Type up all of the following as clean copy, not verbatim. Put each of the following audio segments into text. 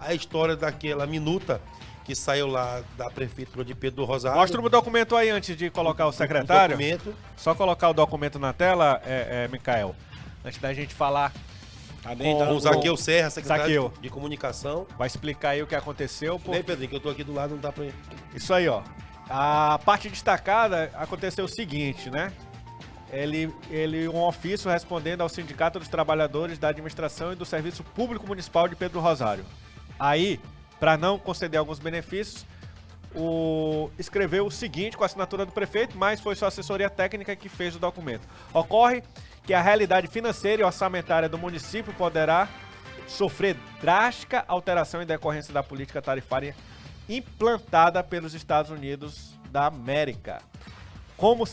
a história daquela minuta que saiu lá da Prefeitura de Pedro do Rosário. Mostra o documento aí antes de colocar o secretário. Documento. Só colocar o documento na tela, Micael. Antes da gente falar Com o Zaqueu Serra, secretário Zaqueu de Comunicação. vai explicar aí o que aconteceu. Vem, Pedrinho, que eu tô aqui do lado, não dá pra ir. Isso aí, ó. A parte destacada aconteceu o seguinte, né? Um ofício respondendo ao Sindicato dos Trabalhadores da Administração e do Serviço Público Municipal de Pedro do Rosário. Aí, para não conceder alguns benefícios, escreveu o seguinte com a assinatura do prefeito, mas foi sua assessoria técnica que fez o documento. Ocorre que a realidade financeira e orçamentária do município poderá sofrer drástica alteração em decorrência da política tarifária implantada pelos Estados Unidos da América. Como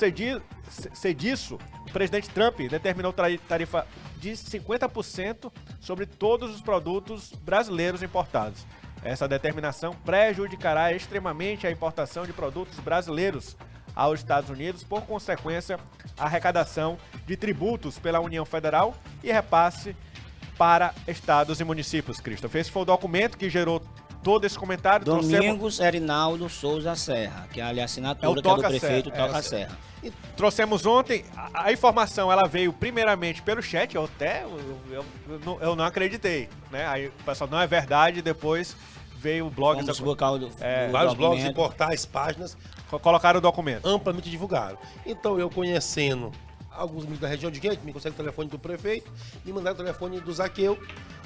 disso, o presidente Trump determinou tarifa de 50% sobre todos os produtos brasileiros importados. Essa determinação prejudicará extremamente a importação de produtos brasileiros aos Estados Unidos, por consequência, a arrecadação de tributos pela União Federal e repasse para estados e municípios, Christopher. Esse foi o documento que gerou todo esse comentário. Domingos Erinaldo Souza Serra, que é a assinatura que é do prefeito Toca Serra. E trouxemos ontem, a informação ela veio primeiramente pelo chat, eu não acreditei, né? Aí o pessoal, não é verdade, depois veio o blog... Vamos buscar vários blogs e portais, páginas... Colocaram o documento. Amplamente divulgaram. Então, eu conhecendo alguns amigos da região de Quente, me conseguem o telefone do prefeito, me mandaram o telefone do Zaqueu.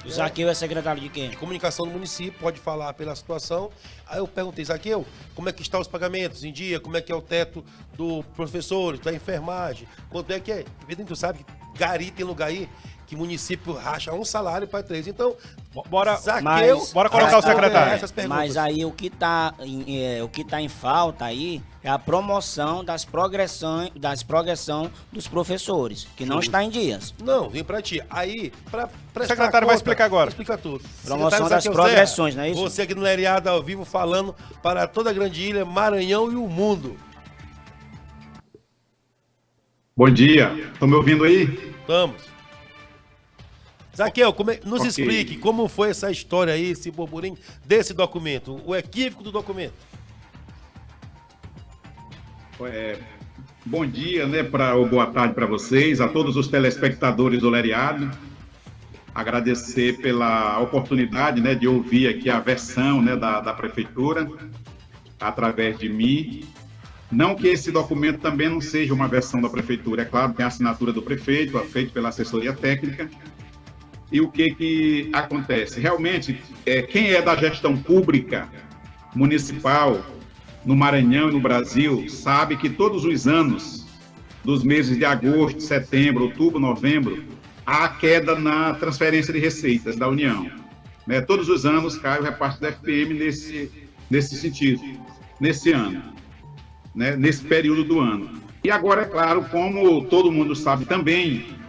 O Zaqueu é secretário de quem? De comunicação do município, pode falar pela situação. Aí eu perguntei, Zaqueu, como é que estão os pagamentos em dia? Como é que é o teto do professor, da enfermagem? Quanto é que é? Tu sabe que gari tem lugar aí que município racha um salário para 3. Então, bora bora colocar o secretário. Mas aí o que tá em falta aí é a promoção das progressão dos professores, que não está em dias. Não, vem para ti. Aí, para o secretário vai explicar agora. Explica tudo. Promoção das progressões, não é isso? Você aqui no Leriado ao vivo falando para toda a grande ilha, Maranhão e o mundo. Bom dia. Estão me ouvindo aí? Estamos. Zaqueu, nos explique como foi essa história aí, esse burburinho desse documento, o equívoco do documento. Bom dia, né, ou boa tarde para vocês, a todos os telespectadores do Leriado. Agradecer pela oportunidade, né, de ouvir aqui a versão, né, da prefeitura, através de mim. Não que esse documento também não seja uma versão da prefeitura, é claro, tem a assinatura do prefeito, feito pela assessoria técnica. E o que acontece? Realmente, quem é da gestão pública municipal no Maranhão e no Brasil sabe que todos os anos, dos meses de agosto, setembro, outubro, novembro, há queda na transferência de receitas da União. Né? Todos os anos cai o repasse do FPM nesse sentido, nesse ano, né? Nesse período do ano. E agora, é claro, como todo mundo sabe também,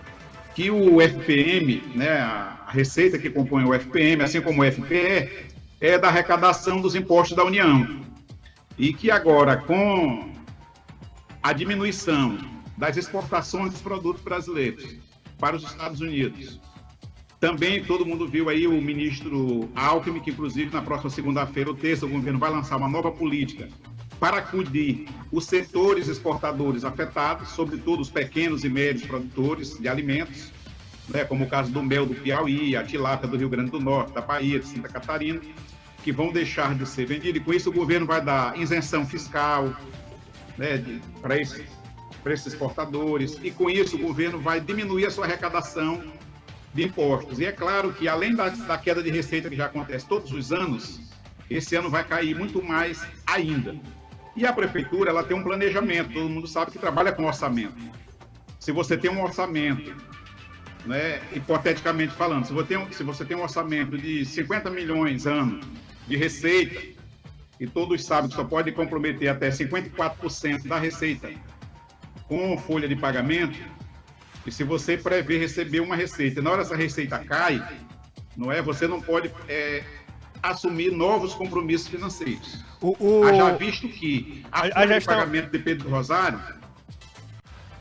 que o FPM, né, a receita que compõe o FPM, assim como o FPE, é da arrecadação dos impostos da União. E que agora, com a diminuição das exportações dos produtos brasileiros para os Estados Unidos, também todo mundo viu aí o ministro Alckmin, que inclusive na próxima segunda-feira ou terça o governo vai lançar uma nova política para acudir os setores exportadores afetados, sobretudo os pequenos e médios produtores de alimentos, né, como o caso do mel do Piauí, a tilápia do Rio Grande do Norte, da Bahia, de Santa Catarina, que vão deixar de ser vendidos. E com isso o governo vai dar isenção fiscal, né, para esses exportadores, e com isso o governo vai diminuir a sua arrecadação de impostos. E é claro que, além da queda de receita que já acontece todos os anos, esse ano vai cair muito mais ainda. E a prefeitura, ela tem um planejamento, todo mundo sabe que trabalha com orçamento. Se você tem um orçamento, né, hipoteticamente falando, se você tem um orçamento de 50 milhões ano de receita, e todos sabem que só pode comprometer até 54% da receita com folha de pagamento, e se você prevê receber uma receita, e na hora essa receita cai, você não pode assumir novos compromissos financeiros. Já visto que a folha de pagamento de Pedro do Rosário,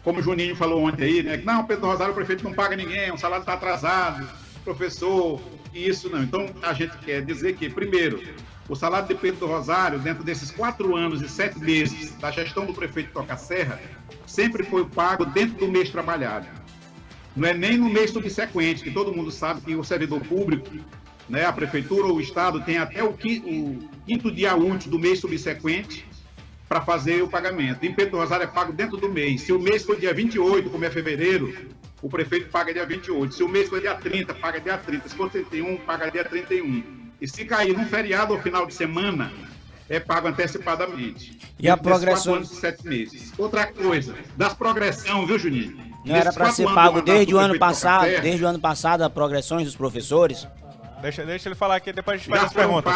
como o Juninho falou ontem aí, né? Não, Pedro do Rosário, o prefeito não paga ninguém, o salário está atrasado, professor Isso não. Então, a gente quer dizer que, primeiro, o salário de Pedro do Rosário, dentro desses 4 anos e 7 meses da gestão do prefeito Toca Serra, sempre foi pago dentro do mês trabalhado. Não é nem no mês subsequente, que todo mundo sabe que o servidor público, né, a prefeitura ou o estado, tem até o quinto dia útil do mês subsequente para fazer o pagamento. Em Pedro do Rosário é pago dentro do mês. Se o mês for dia 28, como é fevereiro, o prefeito paga dia 28. Se o mês for dia 30, paga dia 30. Se for 31, paga dia 31. E se cair num feriado ou final de semana, é pago antecipadamente. E a progressão? 4 anos e 7 meses. Outra coisa, das progressões, viu, Juninho? Não era para ser pago desde o ano passado, as progressões dos professores? Deixa ele falar aqui, depois a gente faz as perguntas.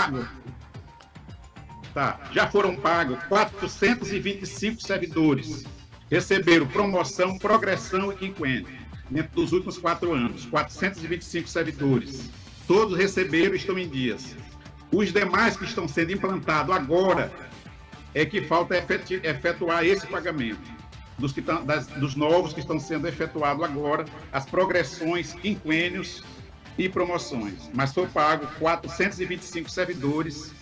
Já foram pagos 425 servidores. Receberam promoção, progressão e quinquênio dentro dos últimos 4 anos. 425 servidores. Todos receberam e estão em dias. Os demais que estão sendo implantados agora é que falta efetuar esse pagamento. Dos novos que estão sendo efetuados agora, as progressões, quinquênios e promoções. Mas foi pago 425 servidores.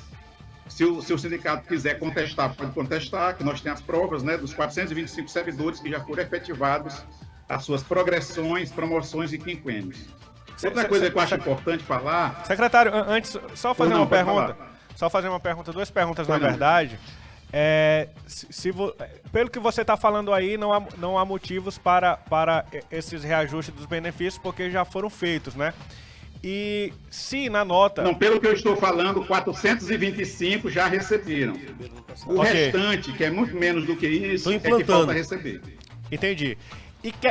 Se o sindicato quiser contestar, pode contestar, que nós temos as provas, né, dos 425 servidores que já foram efetivados as suas progressões, promoções e quinquênios. Outra coisa que eu acho importante falar... Secretário, antes, só fazer uma pergunta. Só fazer uma pergunta, 2 perguntas na verdade. Pelo que você está falando aí, não há motivos para esses reajustes dos benefícios, porque já foram feitos, né? E se na nota... Não, pelo que eu estou falando, 425 já receberam. O restante, que é muito menos do que isso, é que falta receber. Entendi.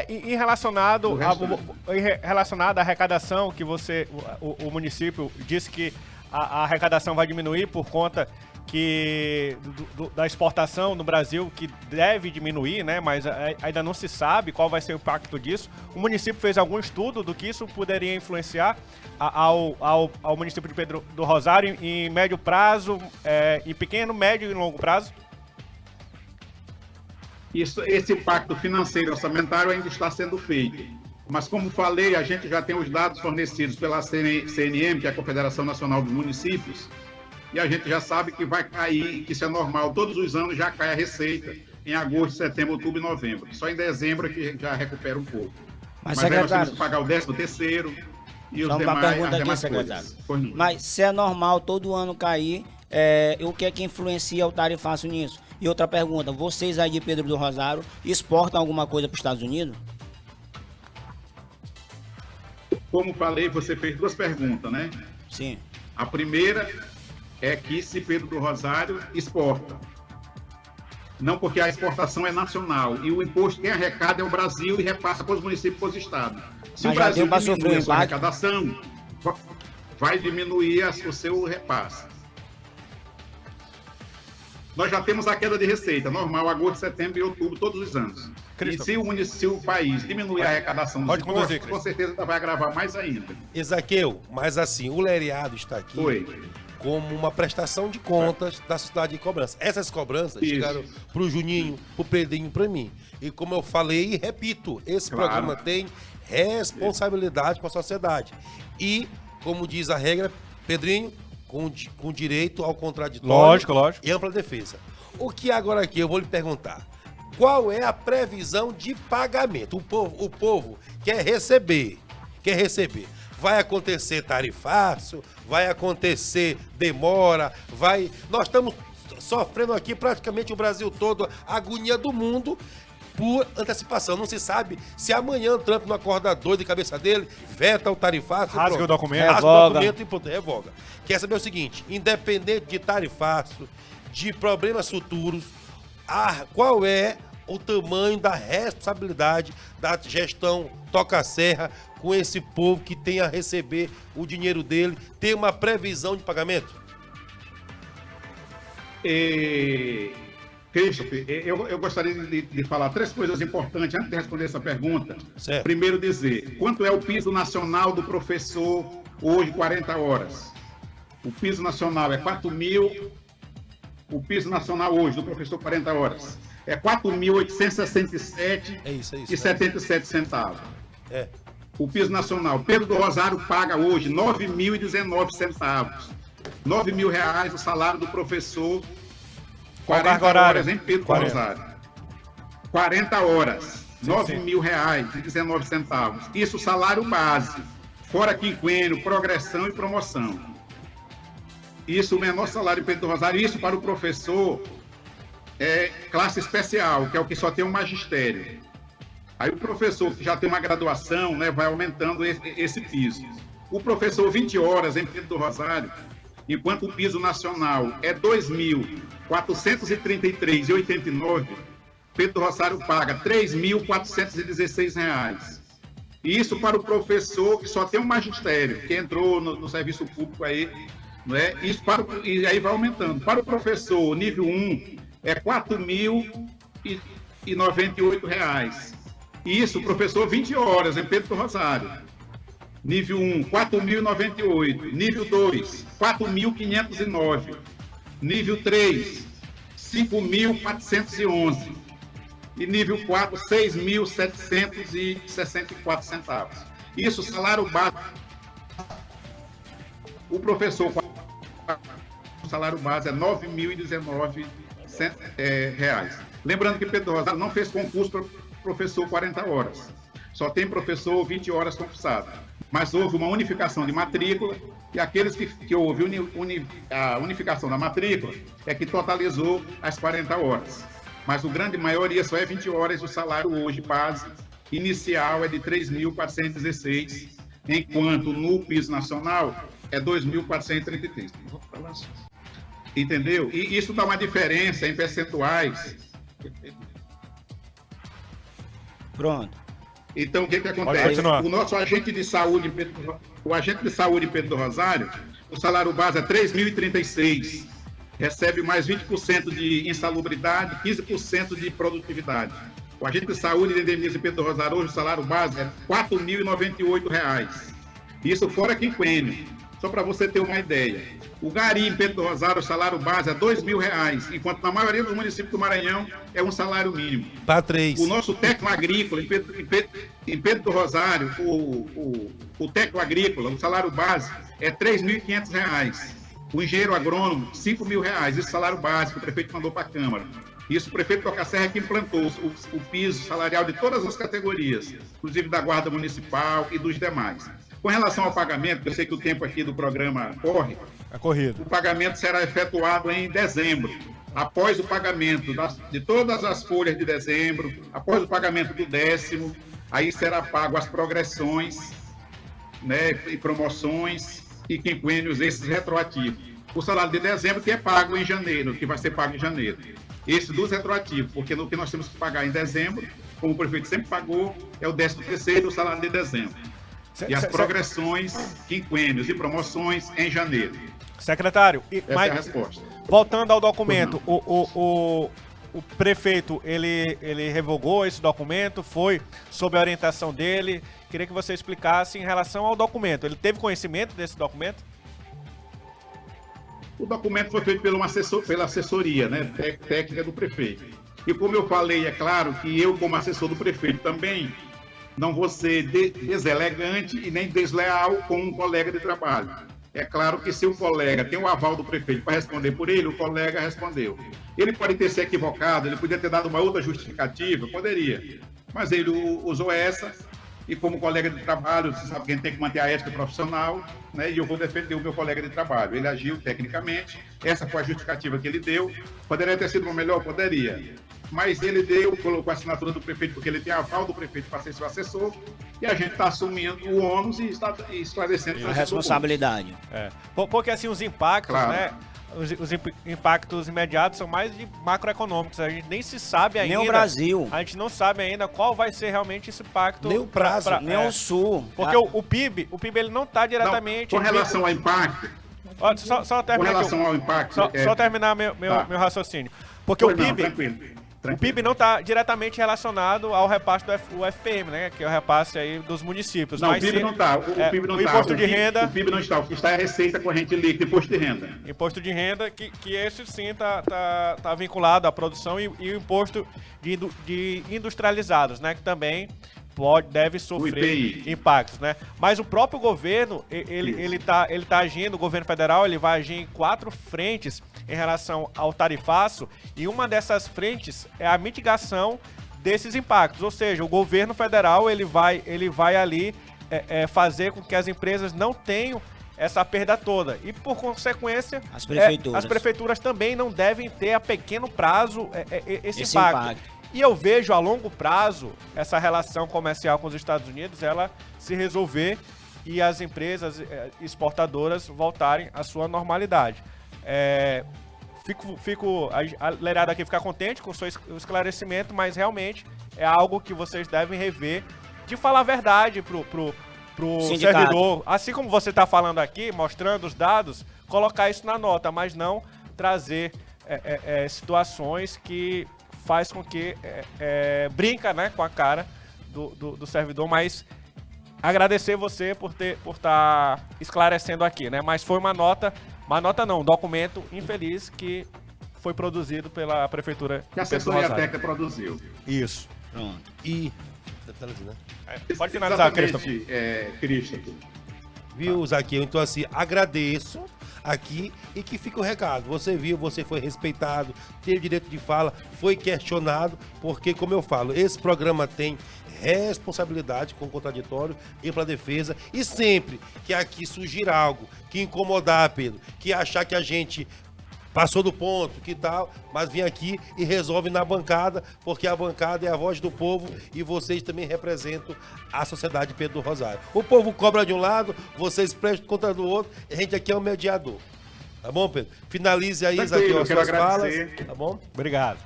E relacionado à arrecadação, que o município disse que a arrecadação vai diminuir por conta da exportação no Brasil, que deve diminuir, né? Mas ainda não se sabe qual vai ser o impacto disso. O município fez algum estudo do que isso poderia influenciar ao município de Pedro do Rosário em médio prazo, em pequeno, médio e longo prazo? Esse impacto financeiro orçamentário ainda está sendo feito. Mas, como falei, a gente já tem os dados fornecidos pela CNM, que é a Confederação Nacional dos Municípios, e a gente já sabe que vai cair, que isso é normal. Todos os anos já cai a receita em agosto, setembro, outubro e novembro. Só em dezembro é que já recupera um pouco. Mas aí nós temos que pagar o 13º e os demais coisas. Mas se é normal todo ano cair, o que é que influencia o tarifaço nisso? E outra pergunta, vocês aí de Pedro do Rosário exportam alguma coisa para os Estados Unidos? Como falei, você fez 2 perguntas, né? Sim. A primeira é que se Pedro do Rosário exporta. Não, porque a exportação é nacional e o imposto quem arrecada é o Brasil e repassa para os municípios e para os estados. Se o Brasil diminuir a sua arrecadação, vai diminuir o seu repasse. Nós já temos a queda de receita normal, agosto, setembro e outubro, todos os anos. E se o país diminuir a arrecadação dos impostos, com certeza vai agravar mais ainda. Ezaquiel, mas assim, o Leriado está aqui como uma prestação de contas da sociedade de cobrança. Essas cobranças chegaram para o Juninho, para o Pedrinho e para mim. E como eu falei e repito, esse programa tem responsabilidade com a sociedade. E, como diz a regra, Pedrinho, com direito ao contraditório e ampla defesa. O que agora aqui eu vou lhe perguntar, qual é a previsão de pagamento? O povo quer receber. Vai acontecer tarifaço, vai acontecer demora, nós estamos sofrendo aqui praticamente o Brasil todo, a agonia do mundo, por antecipação. Não se sabe se amanhã o Trump não acorda doido de cabeça dele, veta o tarifaço, rasga o documento, e pronto, revoga. Quer saber o seguinte, independente de tarifaço, de problemas futuros, qual é o tamanho da responsabilidade da gestão Toca Serra com esse povo que tem a receber o dinheiro dele, tem uma previsão de pagamento? Christopher, eu gostaria de falar 3 coisas importantes antes de responder essa pergunta. Certo. Primeiro dizer, quanto é o piso nacional do professor hoje, 40 horas? O piso nacional é 4.000, o piso nacional hoje do professor 40 horas é 4.867,77 centavos. O piso nacional, Pedro do Rosário paga hoje R$ 9.019. R$ 9.000 o salário do professor, 40 horas em Pedro do Rosário. 40 horas, R$ 9.019. Isso salário base, fora quinquênio, progressão e promoção. Isso o menor salário em Pedro do Rosário, isso para o professor é classe especial, que é o que só tem um magistério. Aí o professor que já tem uma graduação, né, vai aumentando esse piso. O professor 20 horas em Pedro do Rosário, enquanto o piso nacional é R$ 2.433,89, Pedro do Rosário paga R$ 3.416. E isso para o professor que só tem um magistério, que entrou no serviço público aí, não é? Isso e aí vai aumentando. Para o professor nível 1 é R$ 4.098. Isso, professor, 20 horas em Pedro do Rosário. Nível 1, R$ 4.098. Nível 2, R$ 4.509. Nível 3, R$ 5.411. E nível 4, R$ 6.764. Isso, salário base. O professor, o salário base é R$ 9.019. Lembrando que Pedro do Rosário não fez concurso para professor 40 horas. Só tem professor 20 horas concursado. Mas houve uma unificação de matrícula e aqueles que houve a unificação da matrícula é que totalizou as 40 horas. Mas a grande maioria só é 20 horas. O salário hoje base inicial é de R$ 3.416, enquanto no piso nacional é R$ 2.433. Entendeu? E isso dá uma diferença em percentuais. Pronto. Então, o que acontece? O nosso agente de saúde, o agente de saúde em Pedro do Rosário, o salário base é R$ 3.036. Recebe mais 20% de insalubridade, 15% de produtividade. O agente de saúde de indeniza em Pedro do Rosário, hoje o salário base é R$ 4.098. Isso fora quinquênio. Só para você ter uma ideia. O gari em Pedro do Rosário, o salário base é R$ 2.000, enquanto na maioria dos municípios do Maranhão é um salário mínimo. Para 3. O nosso técnico agrícola em Pedro do Rosário, o técnico agrícola, o salário base é R$ 3.500. O engenheiro agrônomo, R$ 5.000. Esse salário básico o prefeito mandou para a Câmara. Isso o prefeito Toca Serra que implantou o piso salarial de todas as categorias, inclusive da Guarda Municipal e dos demais. Com relação ao pagamento, eu sei que o tempo aqui do programa corre. É corrido. O pagamento será efetuado em dezembro. Após o pagamento de todas as folhas de dezembro, após o pagamento do 10º, aí será pago as progressões, né, e promoções e quinquênios, esses retroativos. O salário de dezembro que é pago em janeiro, que vai ser pago em janeiro. Esse dos retroativos, porque no que nós temos que pagar em dezembro, como o prefeito sempre pagou, é o 13º, o salário de dezembro. E as progressões, quinquênios e promoções em janeiro. Secretário, essa é a resposta. Voltando ao documento, o prefeito, ele revogou esse documento, foi sob a orientação dele. Queria que você explicasse em relação ao documento. Ele teve conhecimento desse documento? O documento foi feito pela assessoria, né, técnica do prefeito. E como eu falei, é claro que eu, como assessor do prefeito, também não vou ser deselegante e nem desleal com um colega de trabalho. É claro que se o colega tem o aval do prefeito para responder por ele, o colega respondeu. Ele pode ter se equivocado, ele poderia ter dado uma outra justificativa, poderia. Mas ele usou essa, e como colega de trabalho, você sabe que a gente tem que manter a ética profissional, né? E eu vou defender o meu colega de trabalho. Ele agiu tecnicamente, essa foi a justificativa que ele deu. Poderia ter sido uma melhor? Poderia. Mas ele colocou a assinatura do prefeito, porque ele tem aval do prefeito para ser seu assessor, e a gente está assumindo o ônus e está esclarecendo a responsabilidade. Porque assim, os impactos, claro, né? Os impactos imediatos são mais de macroeconômicos. A gente nem se sabe ainda. Nem o Brasil. A gente não sabe ainda qual vai ser realmente esse impacto. Nem o prazo. Nem o Sul. Porque o PIB ele não está diretamente... Não, com relação ao impacto... Só terminar com relação ao impacto... Só terminar meu raciocínio. Porque o PIB... Tranquilo. O PIB não está diretamente relacionado ao repasse do FPM, né? Que é o repasse aí dos municípios. Não, mas o PIB não está. O PIB não está. Imposto de renda... O PIB não está. O que está é a receita corrente líquida, imposto de renda. Imposto de renda, que esse sim está vinculado à produção e o imposto de industrializados, né? Que também deve sofrer IPI. impactos, né? Mas o próprio governo, ele tá agindo, o governo federal, ele vai agir em 4 frentes em relação ao tarifaço, e uma dessas frentes é a mitigação desses impactos, ou seja, o governo federal, ele vai ali fazer com que as empresas não tenham essa perda toda. E, por consequência, as prefeituras também não devem ter a pequeno prazo esse impacto. E eu vejo a longo prazo essa relação comercial com os Estados Unidos, ela se resolver e as empresas exportadoras voltarem à sua normalidade. A Lerada aqui fica contente com o seu esclarecimento, mas realmente é algo que vocês devem rever, de falar a verdade pro servidor. Assim como você está falando aqui, mostrando os dados, colocar isso na nota, mas não trazer situações que faz com que brinca, né, com a cara do servidor, mas agradecer você por estar esclarecendo aqui, né? Mas foi um documento infeliz que foi produzido pela prefeitura. Que a assessoria técnica produziu. Isso. Pronto. E... Pode finalizar, Christopher. Viu, Zaqueu? Então, assim, agradeço aqui e que fica o recado. Você viu, você foi respeitado, teve direito de fala, foi questionado, porque, como eu falo, esse programa tem responsabilidade com o contraditório e para a defesa, e sempre que aqui surgir algo que incomodar, Pedro, que achar que a gente passou do ponto, que tal, mas vem aqui e resolve na bancada, porque a bancada é a voz do povo e vocês também representam a sociedade Pedro do Rosário. O povo cobra de um lado, vocês prestam conta do outro, a gente aqui é o mediador. Tá bom, Pedro? Finalize aí, Zaqueu, as suas falas. Tá bom? Obrigado.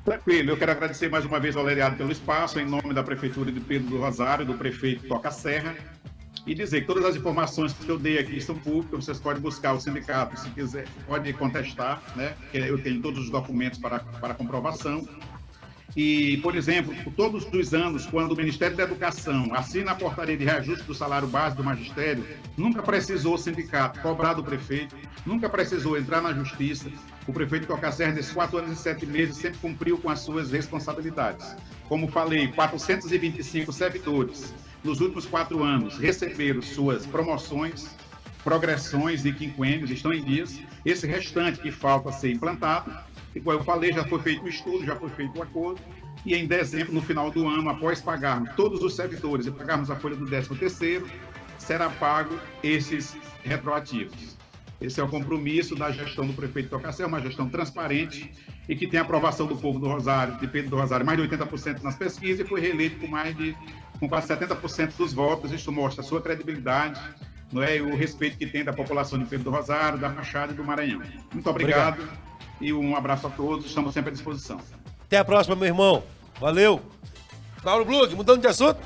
Tranquilo, eu quero agradecer mais uma vez ao Leriado pelo espaço, em nome da Prefeitura de Pedro do Rosário, do prefeito Toca Serra, e dizer que todas as informações que eu dei aqui estão públicas, vocês podem buscar o sindicato, se quiser, pode contestar, né? Eu tenho todos os documentos para comprovação. E, por exemplo, todos os anos, quando o Ministério da Educação assina a portaria de reajuste do salário base do magistério, nunca precisou o sindicato cobrar do prefeito, nunca precisou entrar na justiça. O prefeito Toca Serra, nesses 4 anos e 7 meses, sempre cumpriu com as suas responsabilidades. Como falei, 425 servidores nos últimos 4 anos receberam suas promoções, progressões e quinquênios, estão em dias. Esse restante que falta ser implantado, e como eu falei, já foi feito o estudo, já foi feito o acordo, e em dezembro, no final do ano, após pagarmos todos os servidores e pagarmos a folha do 13º, será pago esses retroativos. Esse é o compromisso da gestão do prefeito Toca Serra, uma gestão transparente e que tem a aprovação do povo do Rosário, de Pedro do Rosário, mais de 80% nas pesquisas, e foi reeleito com quase 70% dos votos. Isso mostra a sua credibilidade, não é? E o respeito que tem da população de Pedro do Rosário, da Baixada e do Maranhão. Muito obrigado. E um abraço a todos, estamos sempre à disposição. Até a próxima, meu irmão. Valeu. Paulo Blug, mudando de assunto.